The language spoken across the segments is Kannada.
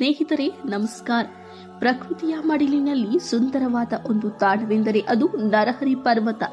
ಸ್ನೇಹಿತರೆ ನಮಸ್ಕಾರ. ಪ್ರಕೃತಿಯ ಮಡಿಲಿನಲ್ಲಿ ಸುಂದರವಾದ ಒಂದು ತಾಣವೆಂದರೆ ಅದು ನರಹರಿ ಪರ್ವತ.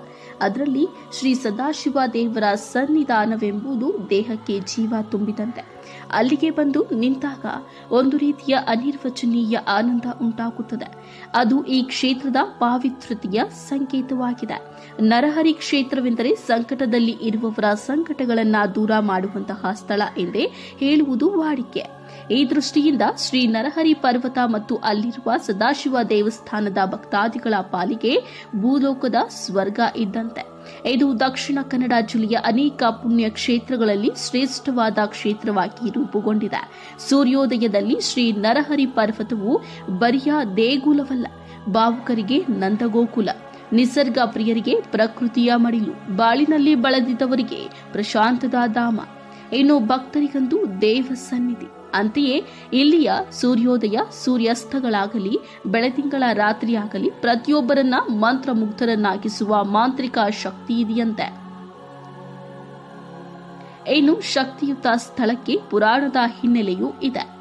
ಅದರಲ್ಲಿ ಶ್ರೀ ಸದಾಶಿವ ದೇವರ ಸನ್ನಿಧಾನವೆಂಬುದು ದೇಹಕ್ಕೆ ಜೀವ ತುಂಬಿದಂತೆ. ಅಲ್ಲಿಗೆ ಬಂದು ನಿಂತಾಗ ಒಂದು ರೀತಿಯ ಅನಿರ್ವಚನೀಯ ಆನಂದ ಉಂಟಾಗುತ್ತದೆ. ಅದು ಈ ಕ್ಷೇತ್ರದ ಪಾವಿತ್ರ್ಯತೆಯ ಸಂಕೇತವಾಗಿದೆ. ನರಹರಿ ಕ್ಷೇತ್ರವೆಂದರೆ ಸಂಕಟದಲ್ಲಿ ಇರುವವರ ಸಂಕಟಗಳನ್ನು ದೂರ ಮಾಡುವಂತಹ ಸ್ಥಳ ಎಂದೇ ಹೇಳುವುದು ವಾಡಿಕೆ. ಈ ದೃಷ್ಟಿಯಿಂದ ಶ್ರೀ ನರಹರಿ ಪರ್ವತ ಮತ್ತು ಅಲ್ಲಿರುವ ಸದಾಶಿವ ದೇವಸ್ಥಾನದ ಭಕ್ತಾದಿಗಳ ಪಾಲಿಗೆ ಭೂಲೋಕದ ಸ್ವರ್ಗ ಇದ್ದಂತೆ. ಇದು ದಕ್ಷಿಣ ಕನ್ನಡ ಜಿಲ್ಲೆಯ ಅನೇಕ ಪುಣ್ಯ ಕ್ಷೇತ್ರಗಳಲ್ಲಿ ಶ್ರೇಷ್ಠವಾದ ಕ್ಷೇತ್ರವಾಗಿ ರೂಪುಗೊಂಡಿದೆ. ಸೂರ್ಯೋದಯದಲ್ಲಿ ಶ್ರೀ ನರಹರಿ ಪರ್ವತವು ಬರಿಯ ದೇಗುಲವಲ್ಲ, ಭಾವುಕರಿಗೆ ನಂದಗೋಕುಲ, ನಿಸರ್ಗ ಪ್ರಿಯರಿಗೆ ಪ್ರಕೃತಿಯ ಮಡಿಲು, ಬಾಳಿನಲ್ಲಿ ಬಳಲಿದವರಿಗೆ ಪ್ರಶಾಂತದ ಧಾಮ, ಇನ್ನು ಭಕ್ತರಿಗಂತೂ ದೇವ ಸನ್ನಿಧಿ. ಅಂತೆಯೇ ಇಲ್ಲಿಯ ಸೂರ್ಯೋದಯ ಸೂರ್ಯಾಸ್ತಗಳಾಗಲಿ ಬೆಳದಿಂಗಳ ರಾತ್ರಿಯಾಗಲಿ ಪ್ರತಿಯೊಬ್ಬರನ್ನ ಮಂತ್ರಮುಗ್ಧರನ್ನಾಗಿಸುವ ಮಾಂತ್ರಿಕ ಶಕ್ತಿ ಇದೆಯಂತೆ. ಇನ್ನು ಶಕ್ತಿಯುತ ಸ್ಥಳಕ್ಕೆ ಪುರಾಣದ ಹಿನ್ನೆಲೆಯೂ ಇದೆ.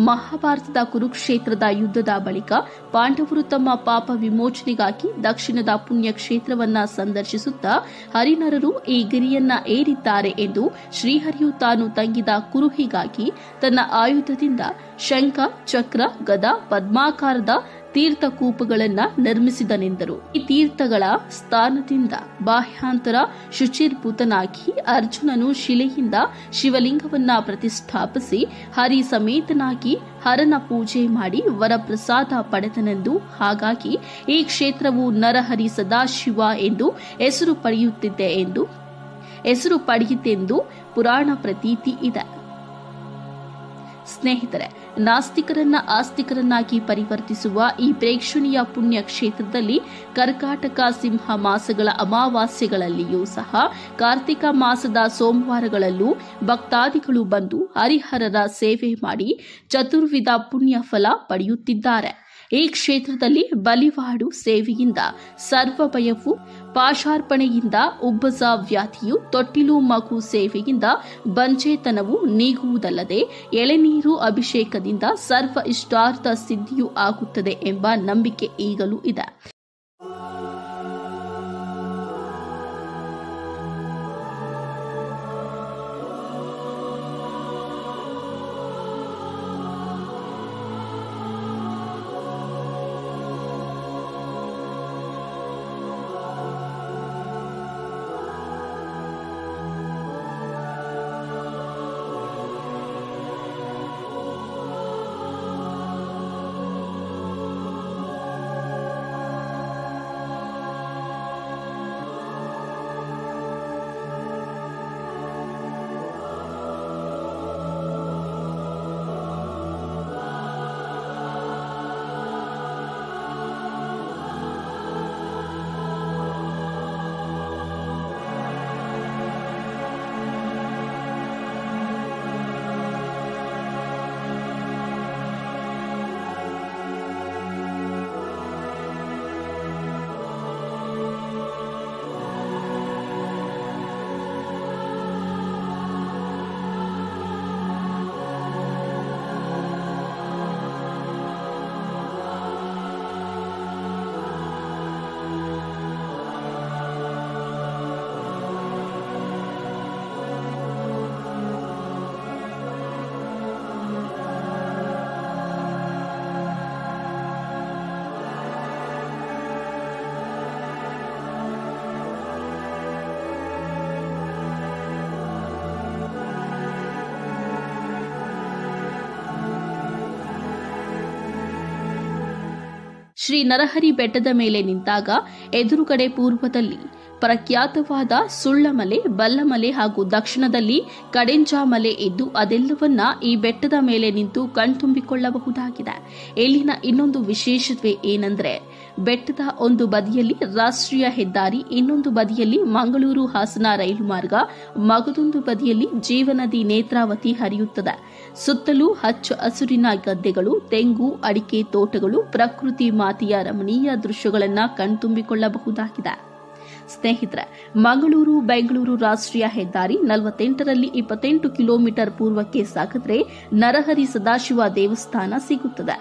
ಮಹಾಭಾರತದ ಕುರುಕ್ಷೇತ್ರದ ಯುದ್ಧದ ಬಳಿಕ ಪಾಂಡವರು ತಮ್ಮ ಪಾಪ ವಿಮೋಚನೆಗಾಗಿ ದಕ್ಷಿಣದ ಪುಣ್ಯ ಕ್ಷೇತ್ರವನ್ನ ಸಂದರ್ಶಿಸುತ್ತಾ ಹರಿನರರು ಈ ಗಿರಿಯನ್ನ ಏರಿದ್ದಾರೆ ಎಂದು ಶ್ರೀಹರಿಯು ತಾನು ತಂಗಿದ ಕುರುಹಿಗಾಗಿ ತನ್ನ ಆಯುಧದಿಂದ ಶಂಖ, ಚಕ್ರ, ಗದಾ, ಪದ್ಮಾಕಾರದ ತೀರ್ಥಕೂಪಗಳನ್ನು ನಿರ್ಮಿಸಿದನೆಂದರು. ಈ ತೀರ್ಥಗಳ ಸ್ಥಾನದಿಂದ ಬಾಹ್ಯಾಂತರ ಶುಚಿರ್ಭೂತನಾಗಿ ಅರ್ಜುನನು ಶಿಲೆಯಿಂದ ಶಿವಲಿಂಗವನ್ನ ಪ್ರತಿಷ್ಠಾಪಿಸಿ ಹರಿ ಸಮೇತನಾಗಿ ಹರನ ಪೂಜೆ ಮಾಡಿ ವರಪ್ರಸಾದ ಪಡೆದನೆಂದು. ಹಾಗಾಗಿ ಈ ಕ್ಷೇತ್ರವು ನರಹರಿ ಸದಾಶಿವ ಎಂದು ಹೆಸರು ಪಡೆಯುತ್ತೆಂದು ಪುರಾಣ ಪ್ರತೀತಿ ಇದೆ. ಸ್ನೇಹಿತರೆ, ನಾಸ್ತಿಕರನ್ನ ಆಸ್ತಿಕರನ್ನಾಗಿ ಪರಿವರ್ತಿಸುವ ಈ ಪ್ರೇಕ್ಷಣೀಯ ಪುಣ್ಯ ಕ್ಷೇತ್ರದಲ್ಲಿ ಕರ್ಕಾಟಕ ಸಿಂಹ ಮಾಸಗಳ ಅಮಾವಾಸ್ಯೆಗಳಲ್ಲಿಯೂ ಸಹ ಕಾರ್ತಿಕ ಮಾಸದ ಸೋಮವಾರಗಳಲ್ಲೂ ಭಕ್ತಾದಿಗಳು ಬಂದು ಹರಿಹರರ ಸೇವೆ ಮಾಡಿ ಚತುರ್ವಿಧ ಪುಣ್ಯ ಫಲ ಪಡೆಯುತ್ತಿದ್ದಾರೆ. ಈ ಕ್ಷೇತ್ರದಲ್ಲಿ ಬಲಿವಾಡು ಸೇವೆಯಿಂದ ಸರ್ವ ಭಯವು, ಪಾಶಾರ್ಪಣೆಯಿಂದ ಉಬ್ಬಸ ವ್ಯಾಧಿಯು, ತೊಟ್ಟಿಲು ಮಗು ಸೇವೆಯಿಂದ ಬಂಜೆತನವು ನೀಗುವುದಲ್ಲದೆ ಎಳೆನೀರು ಅಭಿಷೇಕದಿಂದ ಸರ್ವ ಇಷ್ಟಾರ್ಥ ಸಿದ್ಧಿಯೂ ಆಗುತ್ತದೆ ಎಂಬ ನಂಬಿಕೆ ಈಗಲೂ ಇದೆ. ಶ್ರೀ ನರಹರಿ ಬೆಟ್ಟದ ಮೇಲೆ ನಿಂತಾಗ ಎದುರುಗಡೆ ಪೂರ್ವದಲ್ಲಿ ಪ್ರಖ್ಯಾತವಾದ ಸುಳ್ಳಮಲೆ, ಬಲ್ಲಮಲೆ ಹಾಗೂ ದಕ್ಷಿಣದಲ್ಲಿ ಕಡೆಂಜಾಮಲೆ ಇದ್ದು ಅದೆಲ್ಲವನ್ನ ಈ ಬೆಟ್ಟದ ಮೇಲೆ ನಿಂತು ಕಣ್ತುಂಬಿಕೊಳ್ಳಬಹುದಾಗಿದೆ. ಇಲ್ಲಿನ ಇನ್ನೊಂದು ವಿಶೇಷತೆ ಏನೆಂದರೆ, ಬೆಟ್ಟದ ಒಂದು ಬದಿಯಲ್ಲಿ ರಾಷ್ಟ್ರೀಯ ಹೆದ್ದಾರಿ, ಇನ್ನೊಂದು ಬದಿಯಲ್ಲಿ ಮಂಗಳೂರು ಹಾಸನ ರೈಲು ಮಾರ್ಗ, ಮಗದೊಂದು ಬದಿಯಲ್ಲಿ ಜೀವನದಿ ನೇತ್ರಾವತಿ ಹರಿಯುತ್ತದೆ. ಸುತ್ತಲೂ ಹಚ್ಚ ಹಸುರಿನ ಗದ್ದೆಗಳು, ತೆಂಗು, ಅಡಿಕೆ ತೋಟಗಳು, ಪ್ರಕೃತಿ ಮಾತೆಯ ರಮಣೀಯ ದೃಶ್ಯಗಳನ್ನು ಕಣ್ತುಂಬಿಕೊಳ್ಳಬಹುದಾಗಿದೆ. ಸ್ನೇಹಿತರೆ, ಮಂಗಳೂರು ಬೆಂಗಳೂರು ರಾಷ್ಟ್ರೀಯ ಹೆದ್ದಾರಿ 48ರಲ್ಲಿ 28 ಕಿಲೋಮೀಟರ್ ಪೂರ್ವಕ್ಕೆ ಸಾಗಿದ್ರೆ ನರಹರಿ ಸದಾಶಿವ ದೇವಸ್ಥಾನ ಸಿಗುತ್ತದೆ.